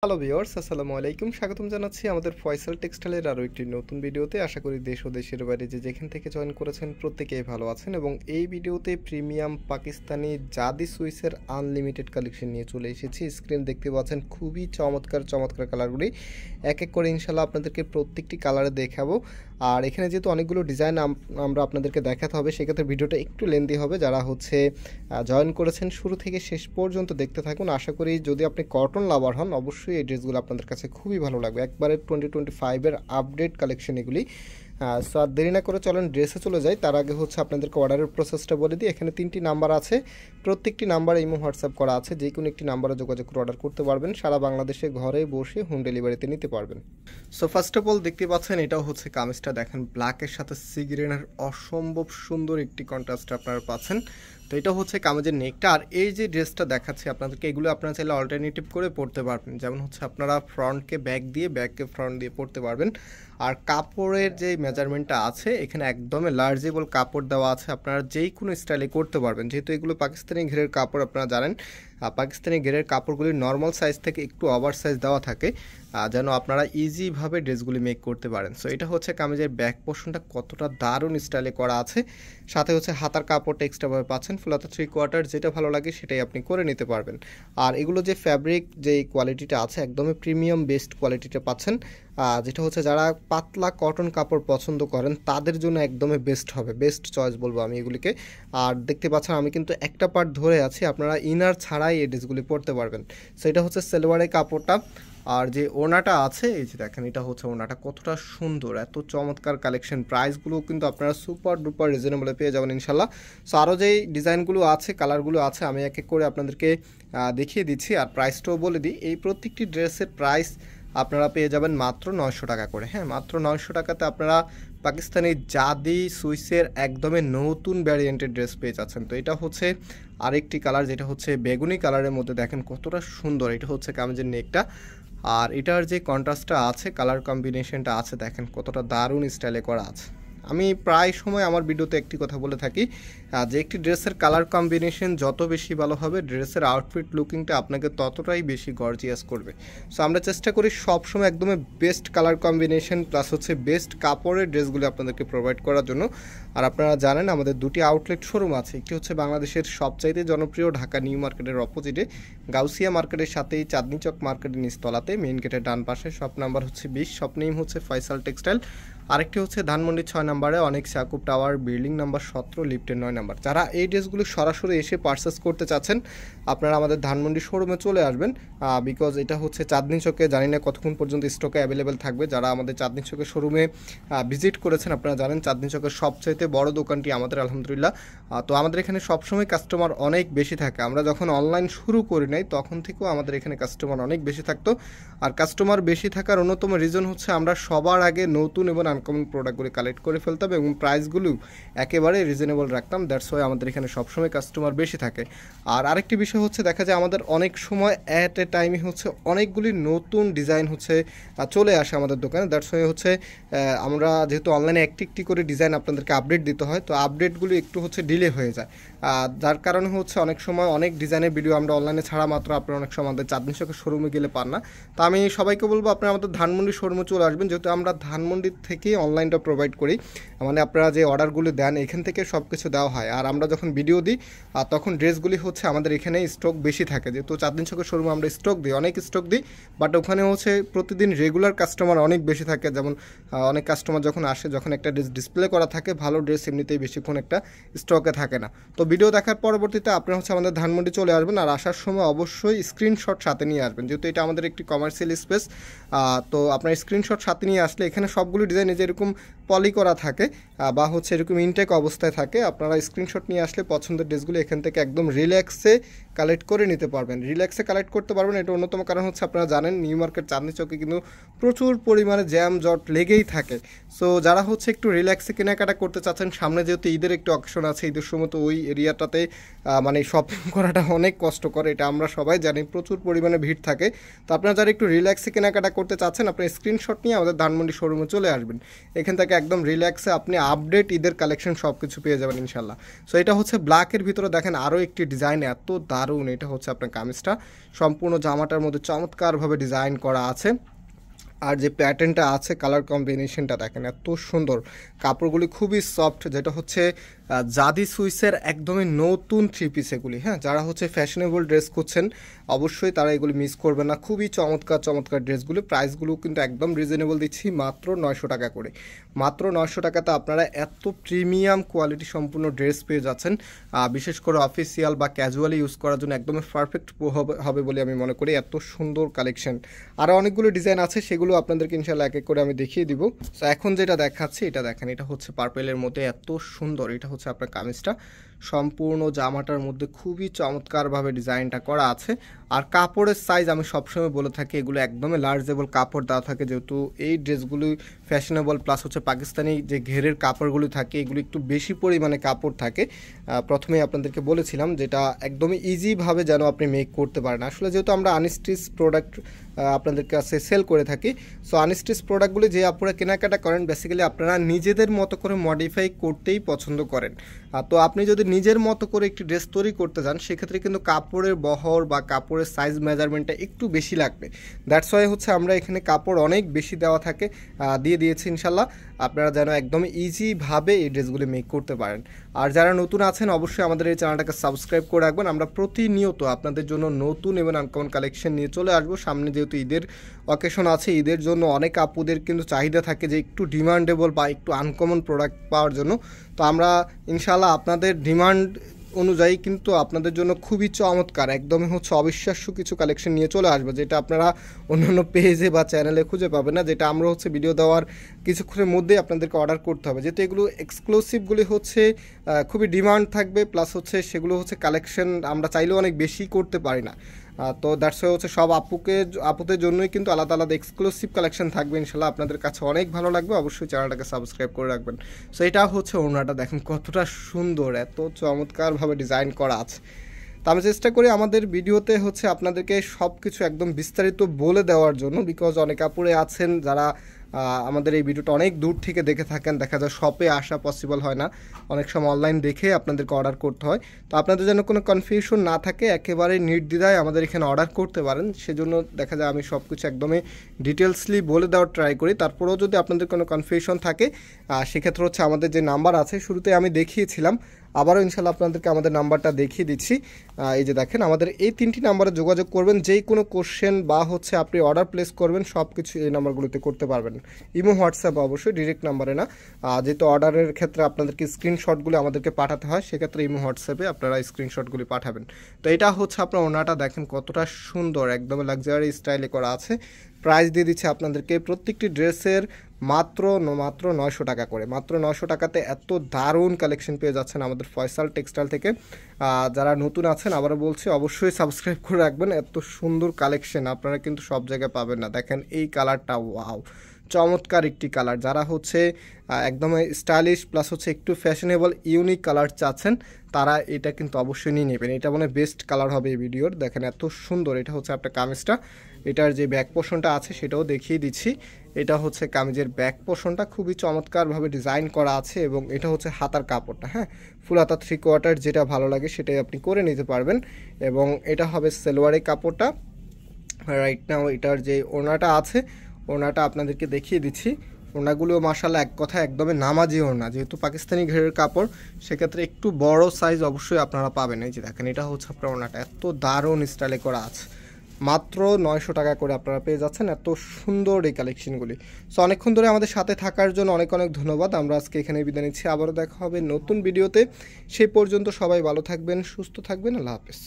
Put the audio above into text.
Hello viewers, আসসালামু আলাইকুম। স্বাগতম জানাচ্ছি আমাদের ফয়সাল টেক্সটাইলের আরও একটি নতুন ভিডিওতে। আশা করি দেশ ও দেশের বাইরে যেখান থেকে জয়েন করেছেন প্রত্যেকেই ভালো আছেন এবং এই ভিডিওতে প্রিমিয়াম পাকিস্তানি জাদি সুইসের আনলিমিটেড কালেকশন নিয়ে চলে এসেছি। স্ক্রিন দেখতে পাচ্ছেন খুবই চমৎকার কালারগুলি। এক এক করে ইনশাল্লাহ আপনাদেরকে প্রত্যেকটি কালারে দেখাবো। আর এখানে যেহেতু অনেকগুলো ডিজাইন আমরা আপনাদেরকে দেখাতে হবে, সেক্ষেত্রে ভিডিওটা একটু লেন্দি হবে। যারা জয়েন করেছেন শুরু থেকে শেষ পর্যন্ত দেখতে থাকুন। আশা করি যদি আপনি কটন লাভার হন অবশ্যই এই ড্রেসগুলো আপনাদের কাছে খুবই ভালো লাগবে। একবারে 2025-এর আপডেট কালেকশন এগুলি। সো আর দেরি না করে চলেন ড্রেসে চলে যাই। তার আগে আপনাদেরকে অর্ডারের প্রসেসটা বলে দিই। এখানে 3টি নাম্বার আছে, প্রত্যেকটি নাম্বারে ইমো হোয়াটসঅ্যাপ করা আছে। যে কোনো একটি নাম্বারে যোগাযোগ করে অর্ডার করতে পারবেন। সারা বাংলাদেশে ঘরে বসে হোম ডেলিভারিতে নিতে পারবেন। সো ফার্স্ট অফ অল দেখতে পাচ্ছেন এটাও কামিজটা দেখেন ব্ল্যাকের সাথে সি গ্রিনের অসম্ভব সুন্দর একটি কন্ট্রাস্ট আপনারা পাচ্ছেন। তো এটা কামিজের নেকটা। আর এই যে ড্রেসটা দেখাচ্ছি আপনাদেরকে, এগুলো আপনারা চাইলে অল্টারনেটিভ করে পরতে পারবেন। যেমন আপনারা ফ্রন্টকে ব্যাক দিয়ে, ব্যাককে ফ্রন্ট দিয়ে পরতে পারবেন। আর কাপড়ের যে মেজারমেন্টটা আছে এখানে একদমই লার্জেবল কাপড় দেওয়া আছে, আপনারা যেই কোনো স্টাইলে করতে পারবেন। যেহেতু এগুলো পাকিস্তানি ঘেরের কাপড়, আপনারা জানেন পাকিস্তানি ঘেরের কাপড়গুলি নর্মাল সাইজ থেকে একটু ওভার সাইজ দেওয়া থাকে, যেন আপনারা ইজিভাবে ড্রেসগুলি মেক করতে পারেন। সো এটা কামিজের ব্যাক পোর্শনটা কতটা দারুণ স্টাইলে করা আছে। সাথে হাতার কাপড়টা এক্সট্রাভাবে পাচ্ছেন, ফুল হাতা 3/4, যেটা ভালো লাগে সেটাই আপনি করে নিতে পারবেন। আর এগুলো যে ফ্যাব্রিক যে কোয়ালিটিটা আছে একদমই প্রিমিয়াম বেস্ট কোয়ালিটিটা পাচ্ছেন, যেটা যারা পাতলা কটন কাপড় পছন্দ করেন তাদের জন্য একদমই বেস্ট হবে, বেস্ট চয়েস বলবো আমি এগুলিকে। আর দেখতে পাচ্ছেন আমি কিন্তু একটা পার্ট ধরে আছি, আপনারা ইনার ছাড়াই এই ড্রেসগুলি পরতে পারবেন। সো এটা সালোয়ারের কাপড়টা। আর যে ওড়নাটা আছে এই যে দেখেন, এটা ওড়নাটা কতটা সুন্দর, এত চমৎকার কালেকশন। প্রাইসগুলো কিন্তু আপনারা সুপার ডুপার রিজনেবলে পেয়ে যাবেন ইনশাল্লাহ। সো আরও যেই ডিজাইনগুলো আছে, কালারগুলো আছে, আমি এক এক করে আপনাদেরকে দেখিয়ে দিচ্ছি আর প্রাইসটাও বলে দিই। এই প্রত্যেকটি ড্রেসের প্রাইস আপনারা পেয়ে যাবেন মাত্র 900 টাকা করে। হ্যাঁ, মাত্র 900 টাকাতে আপনারা পাকিস্তানি জাদি সুইসের একদমই নতুন ভ্যারিয়েন্টের ড্রেস পেয়ে যাচ্ছেন। তো এটা আরেকটি কালার, যেটা বেগুনি কালারের মধ্যে দেখেন কতটা সুন্দর। এটা কামিজের নেকটা। আর এটার যে কন্ট্রাস্টটা আছে, কালার কম্বিনেশনটা আছে, দেখেন কতটা দারুণ স্টাইলে করা আছে। আমি প্রায় সময় আমার ভিডিওতে একটি কথা বলে থাকি যে একটি ড্রেসের কালার কম্বিনেশন যত বেশি ভালো হবে, ড্রেসের আউটফিট লুকিংটা আপনাকে ততটাই বেশি গর্জিয়াস করবে। সো আমরা চেষ্টা করি সবসময় একদমই best colour combination plus best কাপড়ের ড্রেসগুলো আপনাদেরকে প্রোভাইড করার জন্য। আর আপনারা জানেন আমাদের দুটি আউটলেট শোরুম আছে। একটি বাংলাদেশের সবচাইতে জনপ্রিয় ঢাকা নিউ মার্কেটের অপোজিটে গাউসিয়া মার্কেটের সাথেই চাঁদনি চক মার্কেটের নিচতলাতে মেইন গেটের ডান পাশে, shop number 20, shop name Faisal textile. আরেকটি ধানমন্ডি 6 নম্বরে অনেক সাকুব টাওয়ার, বিল্ডিং নাম্বার 17, লিফটের 9 নম্বর। যারা এই ড্রেসগুলো সরাসরি এসে পারচেস করতে চাচ্ছেন আপনারা আমাদের ধানমন্ডি শোরুমে চলে আসবেন, বিকজ এটা চাঁদনি চকে, জানি না কতক্ষণ পর্যন্ত স্টকে অ্যাভেলেবেল থাকবে। যারা আমাদের চাঁদনি চকের শোরুমে ভিজিট করেছেন আপনারা জানেন চাঁদনি চকের সবচাইতে বড় দোকানটি আমাদের, আলহামদুলিল্লাহ। তো আমাদের এখানে সবসময় কাস্টমার অনেক বেশি থাকে। আমরা যখন অনলাইন শুরু করি নাই তখন থেকেও আমাদের এখানে কাস্টমার অনেক বেশি থাকতো। আর কাস্টমার বেশি থাকার অন্যতম রিজন আমরা সবার আগে নতুন এবং আনকমন প্রোডাক্টগুলি কালেক্ট করে ফেলতাম এবং প্রাইসগুলো একেবারে রিজনেবল রাখতাম। দ্যাটস ওয়াই আমাদের এখানে সবসময় কাস্টমার বেশি থাকে। আর আরেকটি বিষয় দেখা যায় আমাদের অনেক সময় অ্যাট এ টাইমে অনেকগুলি নতুন ডিজাইন চলে আসে আমাদের দোকানে। দ্যাটস ওয়াই আমরা যেহেতু অনলাইনে একটি করে ডিজাইন আপনাদেরকে আপডেট দিতে হয়, তো আপডেটগুলি একটু ডিলে হয়ে যায়। যার কারণে অনেক সময় অনেক ডিজাইনের ভিডিও আমরা অনলাইনে ছাড়া মাত্র আপনারা অনেক সময় আমাদের চাঁদনি চকের শোরুমে গেলে পান না। তো আমি সবাইকে বলবো আপনারা আমাদের ধানমন্ডি শোরুমে চলে আসবেন, যেহেতু আমরা ধানমন্ডির থেকেই অনলাইনটা প্রোভাইড করি। মানে আপনারা যে অর্ডারগুলো দেন এখান থেকে সব কিছু দেওয়া হয়। আর আমরা যখন ভিডিও দিই তখন ড্রেসগুলি আমাদের এখানে স্টক বেশি থাকে, যেহেতু চাঁদনি চকের শোরুমে আমরা স্টক দিই, অনেক স্টক দিই, বাট ওখানে প্রতিদিন রেগুলার কাস্টমার অনেক বেশি থাকে। যেমন অনেক কাস্টমার যখন আসে, যখন একটা ড্রেস ডিসপ্লে করা থাকে, ভালো ড্রেস এমনিতেই বেশিক্ষণ একটা স্টকে থাকে না। তো ভিডিও দেখার পরবর্তীতে আপনারা আমাদের ধানমন্ডি চলে আসবেন। আর আসার সময় অবশ্যই স্ক্রিনশট সাথে নিয়ে আসবেন, যেহেতু এটা আমাদের একটি কমার্শিয়াল স্পেস। তো আপনার স্ক্রিনশট সাথে নিয়ে আসলে এখানে সবগুলো ডিজাইন যেরকম পলি করা থাকে বা এরকম ইনটেক অবস্থায় থাকে, আপনারা স্ক্রিনশট নিয়ে আসলে পছন্দের ড্রেসগুলো এখান থেকে একদম রিল্যাক্সে কালেক্ট করে নিতে পারবেন, রিল্যাক্সে কালেক্ট করতে পারবেন। এটা অন্যতম কারণ আপনারা জানেন নিউ মার্কেট চাঁদনি চকে কিন্তু প্রচুর পরিমাণে জ্যাম জট লেগেই থাকে। সো যারা একটু রিল্যাক্সে কেনাকাটা করতে চাচ্ছেন, সামনে যেহেতু ঈদের একটু অকেশন আছে, ঈদের সময় তো ওই এরিয়াটাতে মানে শপিং করাটা অনেক কষ্টকর, এটা আমরা সবাই জানি, প্রচুর পরিমাণে ভিড় থাকে। তো আপনারা যারা একটু রিল্যাক্সে কেনাকাটা করতে চাচ্ছেন আপনার স্ক্রিনশট নিয়ে আমাদের ধানমন্ডি শোরুমে চলে আসবেন। এখান থেকে একদম রিল্যাক্সে আপনি আপডেট ঈদের কালেকশন সব কিছু পেয়ে যাবেন ইনশাল্লাহ। সো এটা ব্ল্যাকের ভিতরে দেখেন আরও একটি ডিজাইন, এত দারুণ দারুণ। এটা হচ্ছে আপনার কামিজটা, সম্পূর্ণ জামাটার মধ্যে চমৎকারভাবে ডিজাইন করা আছে। আর যে প্যাটার্নটা আছে, কালার কম্বিনেশনটা দেখেন এত সুন্দর, কাপড়গুলি খুবই সফট, যেটা হচ্ছে জাদি সুইসের একদমই নতুন থ্রি পিস এগুলি। হ্যাঁ, যারা হচ্ছে ফ্যাশনেবল ড্রেস করছেন অবশ্যই তারা এগুলি মিস করবে না। খুবই চমৎকার চমৎকার ড্রেসগুলি, প্রাইসগুলো কিন্তু একদম রিজনেবল দিচ্ছি, মাত্র 900 টাকা করে। মাত্র 900 টাকাতে আপনারা এত প্রিমিয়াম কোয়ালিটি সম্পূর্ণ ড্রেস পেয়ে যাচ্ছেন। বিশেষ করে অফিসিয়াল বা ক্যাজুয়ালি ইউজ করার জন্য একদমই পারফেক্ট হবে বলে আমি মনে করি। এত সুন্দর কালেকশন, আরও অনেকগুলো ডিজাইন আছে, সেগুলো আপনাদেরকে ইনশাল্লাহ এক এক করে আমি দেখিয়ে দিব। তো এখন যেটা দেখাচ্ছি এটা দেখেন, এটা হচ্ছে পার্পেলের মধ্যে এত সুন্দর। এটা হচ্ছে আপনার কামিজটা, সম্পূর্ণ জামাটার মধ্যে খুবই চমৎকারভাবে ডিজাইনটা করা আছে। আর কাপড়ের সাইজ আমি সবসময় বলে থাকি এগুলো একদমই লার্জেবল কাপড় দেওয়া থাকে, যেহেতু এই ড্রেসগুলি ফ্যাশনেবল প্লাস হচ্ছে পাকিস্তানি যে ঘেরের কাপড়গুলি থাকে এগুলো একটু বেশি পরিমাণে কাপড় থাকে। প্রথমেই আপনাদেরকে বলেছিলাম যেটা একদমই ইজিভাবে যেন আপনি মেক করতে পারেন। আসলে যেহেতু আমরা আনস্টিচ প্রোডাক্ট আপনাদের কাছে সেল করে থাকি, সো আনস্টিচ প্রোডাক্টগুলি যে আপনারা কেনাকাটা করেন বেসিক্যালি আপনারা নিজেদের মতো করে মডিফাই করতেই পছন্দ করেন। তো আপনি যদি নিজের মতো করে একটি ড্রেস তৈরি করতে যান সেক্ষেত্রে কিন্তু কাপড়ের বহর বা কাপড়ের সাইজ মেজারমেন্টটা একটু বেশি লাগবে। দ্যাটস ওয়াই হচ্ছে আমরা এখানে কাপড় অনেক বেশি দেওয়া থাকে, দিয়ে দিয়েছি ইনশাল্লাহ, আপনারা যেন একদম ইজিভাবে এই ড্রেসগুলি মেক করতে পারেন। আর যারা নতুন আছেন অবশ্যই আমাদের এই চ্যানেলটাকে সাবস্ক্রাইব করে রাখবেন। আমরা প্রতিনিয়ত আপনাদের জন্য নতুন এবং আনকমন কালেকশন নিয়ে চলে আসবো। সামনে যেহেতু ঈদের অকেশন আছে, ঈদের জন্য অনেক আপুদের কিন্তু চাহিদা থাকে যে একটু ডিমান্ডেবল বা একটু আনকমন প্রোডাক্ট পাওয়ার জন্য। তো আমরা ইনশাল্লাহ আপনাদের ডিমান্ড অনুযায়ী কিন্তু আপনাদের জন্য খুবই চমৎকার একদমই হচ্ছে অবিশ্বাস্য কিছু কালেকশন নিয়ে চলে আসবে, যেটা আপনারা অন্যান্য পেজে বা চ্যানেলে খুঁজে পাবেন না, যেটা আমরা হচ্ছে ভিডিও দেওয়ার কিছুক্ষণের মধ্যেই আপনাদেরকে অর্ডার করতে হবে। যেহেতু এগুলো এক্সক্লুসিভগুলি হচ্ছে খুবই ডিমান্ড থাকবে, প্লাস হচ্ছে সেগুলো হচ্ছে কালেকশন আমরা চাইলেও অনেক বেশি করতে পারি না। তো দ্যাটস ওয়াই হচ্ছে সব আপুদের জন্যই কিন্তু আলাদা আলাদা এক্সক্লুসিভ কালেকশন থাকবে, ইনশাল্লাহ আপনাদের কাছে অনেক ভালো লাগবে। অবশ্যই চ্যানেলটাকে সাবস্ক্রাইব করে রাখবেন। সো এটা হচ্ছে ওড়নাটা, দেখেন কতটা সুন্দর, এত চমৎকারভাবে ডিজাইন করা আছে। তো আমি চেষ্টা করি আমাদের ভিডিওতে হচ্ছে আপনাদেরকে সব কিছু একদম বিস্তারিত বলে দেওয়ার জন্য, বিকজ অনেক আপুরে আছেন যারা আমাদের এই ভিডিওটা অনেক দূর থেকে দেখে থাকেন, দেখা যায় শপে আসা পসিবল হয় না, অনেক সময় অনলাইন দেখে আপনাদেরকে অর্ডার করতে হয়। তো আপনাদের যেন কোনো কনফিউশন না থাকে, একেবারে নির্দ্বিধায় আমাদের এখানে অর্ডার করতে পারেন। সেজন্য দেখা যায় আমি সব কিছু একদমই ডিটেলসলি বলে দেওয়ার ট্রাই করি। তারপরেও যদি আপনাদের কোনো কনফিউশন থাকে সেক্ষেত্রে হচ্ছে আমাদের যে নাম্বার আছে শুরুতে আমি দেখিয়েছিলাম, আবারও ইনশাল্লাহ আপনাদেরকে আমাদের নাম্বারটা দেখিয়ে দিচ্ছি। এই যে দেখেন, আমাদের এই 3টি নাম্বারে যোগাযোগ করবেন, যেই কোনো কোশ্চেন বা হচ্ছে আপনি অর্ডার প্লেস করবেন সব কিছু এই নাম্বারগুলোতে করতে পারবেন। ইমো হোয়াটসঅ্যাপ অবশ্যই, ডিরেক্ট নাম্বারে না। যেহেতু অর্ডারের ক্ষেত্রে আপনাদেরকে স্ক্রিনশটগুলো আমাদেরকে পাঠাতে হয়, সেক্ষেত্রে ইমো হোয়াটসঅ্যাপে আপনারা স্ক্রিনশটগুলি পাঠাবেন। তো এটা হচ্ছে আপনার ওনাটা, দেখেন কতটা সুন্দর, একদম লাক্সারি স্টাইলে করা আছে। প্রাইস দিয়ে দিচ্ছে আপনাদেরকে প্রত্যেকটি ড্রেসের মাত্র 900 টাকা করে। মাত্র 900 টাকাতে এত দারুণ কালেকশন পেয়ে যাচ্ছেন আমাদের ফয়সাল টেক্সটাইল থেকে। যারা নতুন আছেন আবারও বলছি অবশ্যই সাবস্ক্রাইব করে রাখবেন, এত সুন্দর কালেকশন আপনারা কিন্তু সব জায়গায় পাবেন না। দেখেন এই কালারটা, ওয়াও, চমৎকার একটি কালার। যারা হচ্ছে একদম স্টাইলিশ প্লাস হচ্ছে একটু ফ্যাশনেবল ইউনিক কালার চাচ্ছেন তারা এটা কিন্তু অবশ্যই নিয়ে নেবেন। এটা মানে বেস্ট কালার হবে এই ভিডিওর। দেখেন এত সুন্দর, এটা হচ্ছে আপনার কামিজটা, এটার যে ব্যাক পোর্শনটা আছে সেটাও দেখিয়ে দিচ্ছি। এটা হচ্ছে কামিজের ব্যাক পোর্শনটা, খুবই চমৎকারভাবে ডিজাইন করা আছে এবং এটা হচ্ছে হাতার কাপড়টা। হ্যাঁ, ফুল হাতা 3/4 যেটা ভালো লাগে সেটাই আপনি করে নিতে পারবেন। এবং এটা হবে সেলোয়ারের কাপড়টা। রাইট নাও এটার যে ওড়নাটা আছে ওড়নাটা আপনাদেরকে দেখিয়ে দিচ্ছি। ওড়নাগুলো মাশাআল্লাহ এক কথা একদমই নামাজি ওড়না, যেহেতু পাকিস্তানি ঘেরের কাপড় সেক্ষেত্রে একটু বড় সাইজ অবশ্যই আপনারা পাবেন। এই যে দেখেন, এটা হচ্ছে আপনার ওড়নাটা, এত দারুণ স্টাইলে করা আছে। মাত্র 900 টাকা করে আপনারা পেয়ে যাচ্ছেন এত সুন্দর এই কালেকশনগুলি। সো অনেকক্ষণ ধরে আমাদের সাথে থাকার জন্য অনেক অনেক ধন্যবাদ। আমরা আজকে এখানে বিদায় নিচ্ছি, আবারও দেখা হবে নতুন ভিডিওতে। সেই পর্যন্ত সবাই ভালো থাকবেন, সুস্থ থাকবেন, আল্লাহ হাফেজ।